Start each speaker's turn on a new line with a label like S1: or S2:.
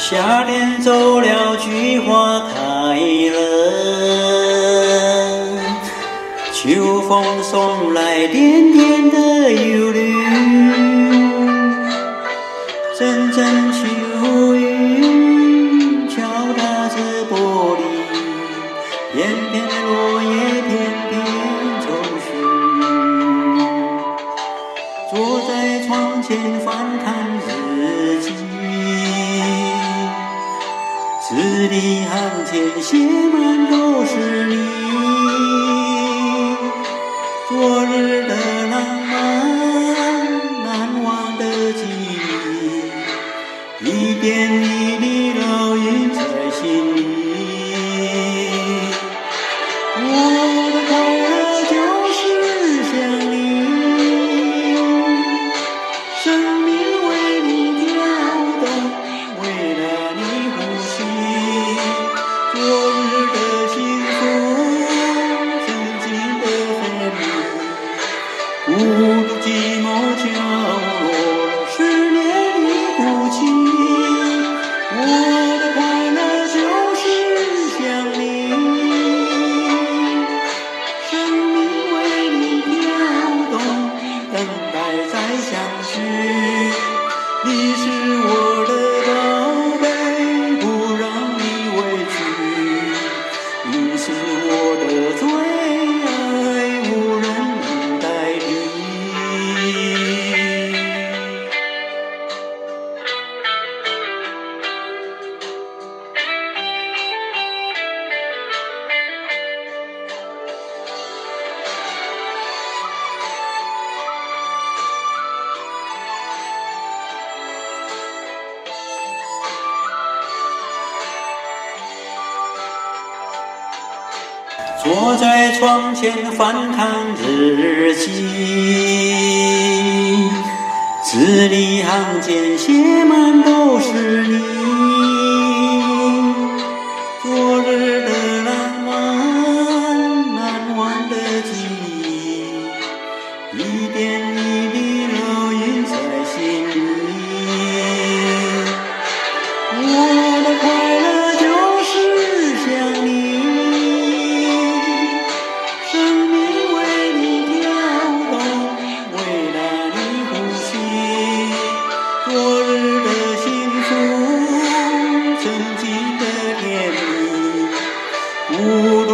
S1: 夏天走了，菊花开了，秋风送来点点的忧虑，阵阵秋雨敲打着玻璃，片片的落叶片片抽绪，坐在窗前翻看日记，字里行间写满都是你昨日的浪漫，难忘的记忆，一点一滴烙印在心里。我的快乐就是想你，生命为你跳动，为了你呼吸。昨日的幸福，曾经的分离，孤独寂寞角落，思念已哭泣。我的快乐就是想你，生命为你跳动，等待再相聚。你是我的宝贝，不让你委屈。你是我的最爱，无人能代替。坐在窗前翻看日记，字里行间写满都是你昨日的浪漫，难忘的记忆，一点一滴烙印在心里。我的快乐就是想你，昨日的幸福，曾经的甜蜜，孤独